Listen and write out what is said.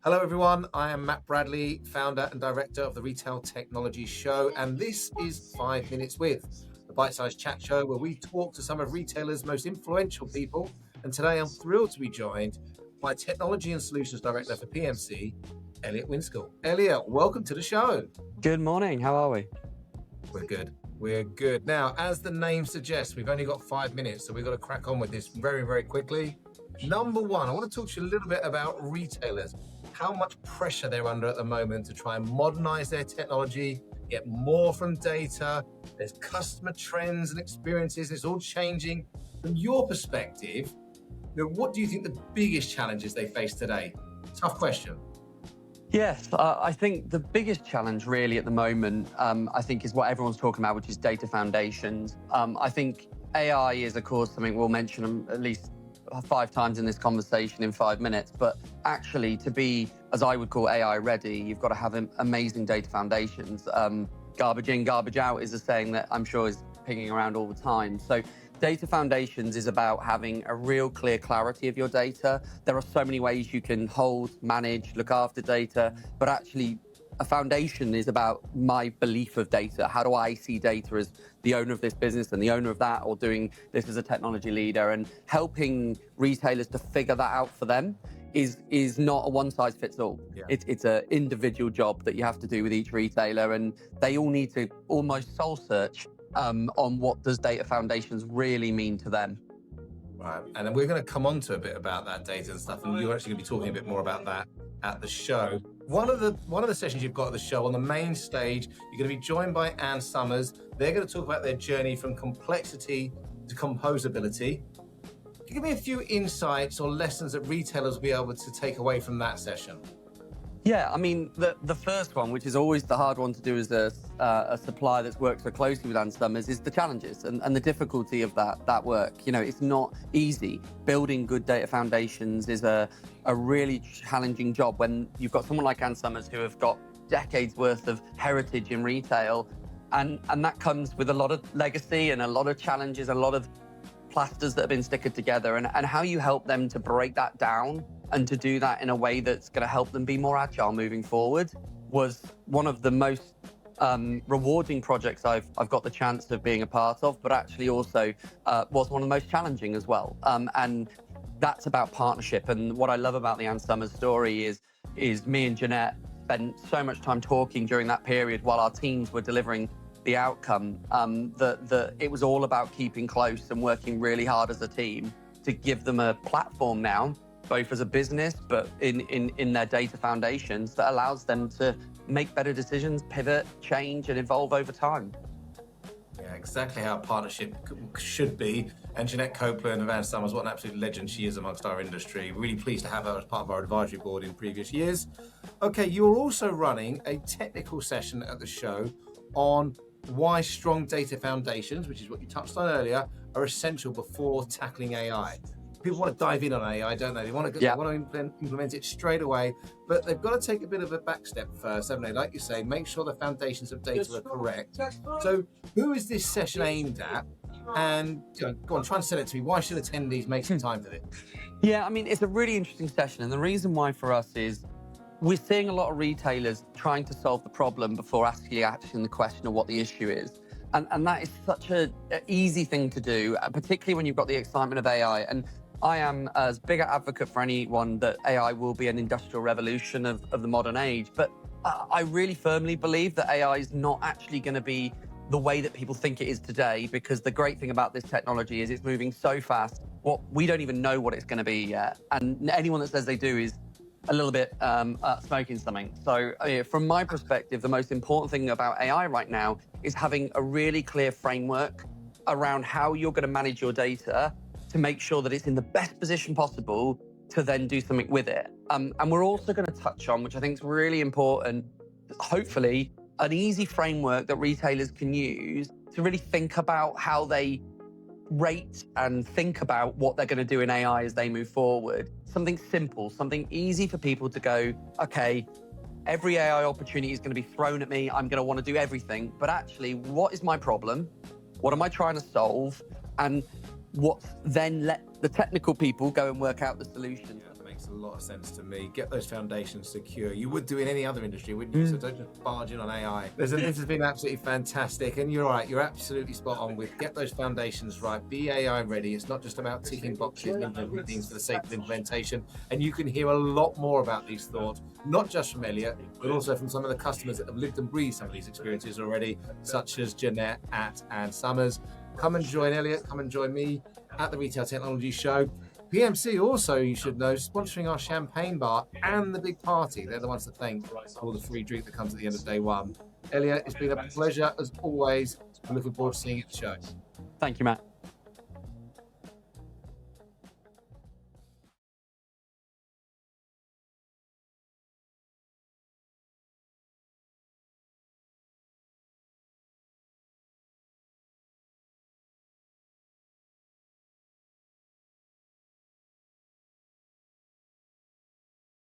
Hello, everyone. I am Matt Bradley, founder and director of the Retail Technology Show, and this is 5 Minutes With, the bite-sized chat show where we talk to some of retailers' most influential people. And today I'm thrilled to be joined by Technology and Solutions Director for PMC, Elliott Winskill. Elliott, welcome to the show. Good morning. How are we? We're good. We're good. Now, as the name suggests, we've only got 5 minutes, so we've got to crack on with this very, very quickly. Number one, I want to talk to you a little bit about retailers, how much pressure they're under at the moment to try and modernize their technology, get more from data. There's customer trends and experiences. It's all changing. From your perspective, what do you think the biggest challenges they face today? Tough question. Yes, I think the biggest challenge really at the moment, I think is what everyone's talking about, which is data foundations. I think AI is, of course, something we'll mention at least 5 times in this conversation in 5 minutes, but actually to be, as I would call AI ready, you've got to have amazing data foundations. Garbage in, garbage out is a saying that I'm sure is pinging around all the time. So data foundations is about having a real clear clarity of your data. There are so many ways you can hold, manage, look after data, but actually a foundation is about my belief of data. How do I see data as the owner of this business and the owner of that, or doing this as a technology leader, and helping retailers to figure that out for them is not a one size fits all. Yeah. It's an individual job that you have to do with each retailer, and they all need to almost soul search on what does data foundations really mean to them. Right, and then we're going to come on to a bit about that data and stuff, and you're actually going to be talking a bit more about that at the show. One of the sessions you've got at the show, on the main stage, you're going to be joined by Ann Summers. They're going to talk about their journey from complexity to composability. Can you give me a few insights or lessons that retailers will be able to take away from that session? Yeah, I mean, the first one, which is always the hard one to do as a supplier that's worked so closely with Ann Summers, is the challenges and the difficulty of that work. You know, it's not easy. Building good data foundations is a really challenging job when you've got someone like Ann Summers who have got decades worth of heritage in retail, and that comes with a lot of legacy and a lot of challenges, a lot of plasters that have been stickered together, and how you help them to break that down and to do that in a way that's going to help them be more agile moving forward was one of the most rewarding projects I've got the chance of being a part of, but actually also was one of the most challenging as well. And that's about partnership. And what I love about the Ann Summers story is me and Jeanette spent so much time talking during that period while our teams were delivering the outcome, that it was all about keeping close and working really hard as a team to give them a platform now, both as a business, but in their data foundations, that allows them to make better decisions, pivot, change, and evolve over time. Yeah, exactly how a partnership should be. And Jeanette Copeland of Ann Summers, what an absolute legend she is amongst our industry. Really pleased to have her as part of our advisory board in previous years. Okay, you're also running a technical session at the show on why strong data foundations, which is what you touched on earlier, are essential before tackling AI. People want to dive in on AI, don't they? They want to implement it straight away, but they've got to take a bit of a back step first, haven't they? Like you say, make sure the foundations of data are correct. So who is this session aimed at? And go on, try and sell it to me. Why should attendees make some time for this? Yeah, I mean, it's a really interesting session. And the reason why for us is we're seeing a lot of retailers trying to solve the problem before asking the question of what the issue is. And that is such an easy thing to do, particularly when you've got the excitement of AI. And I am as big an advocate for anyone that AI will be an industrial revolution of the modern age. But I really firmly believe that AI is not actually going to be the way that people think it is today, because the great thing about this technology is it's moving so fast. We don't even know what it's going to be yet. And anyone that says they do is a little bit smoking something. So from my perspective, the most important thing about AI right now is having a really clear framework around how you're going to manage your data to make sure that it's in the best position possible to then do something with it. And we're also going to touch on, which I think is really important, hopefully, an easy framework that retailers can use to really think about how they rate and think about what they're going to do in AI as they move forward. Something simple, something easy for people to go, okay, every AI opportunity is going to be thrown at me. I'm going to want to do everything. But actually, what is my problem? What am I trying to solve? And then let the technical people go and work out the solution. Yeah, that makes makes a lot of sense to me. Get those foundations secure. You would do in any other industry, wouldn't you? So don't just barge in on AI. This has been absolutely fantastic. And you're right, you're absolutely spot on with get those foundations right. Be AI ready. It's not just about ticking boxes and implementing things for the sake of implementation. And you can hear a lot more about these thoughts, not just from Elliott, but also from some of the customers that have lived and breathed some of these experiences already, such as Jeanette, and Summers. Come and join Elliott, come and join me at the Retail Technology Show. PMC also, you should know, sponsoring our champagne bar and the big party. They're the ones to thank for all the free drink that comes at the end of day one. Elliott, it's been a pleasure as always. I'm looking forward to seeing you at the show. Thank you, Matt.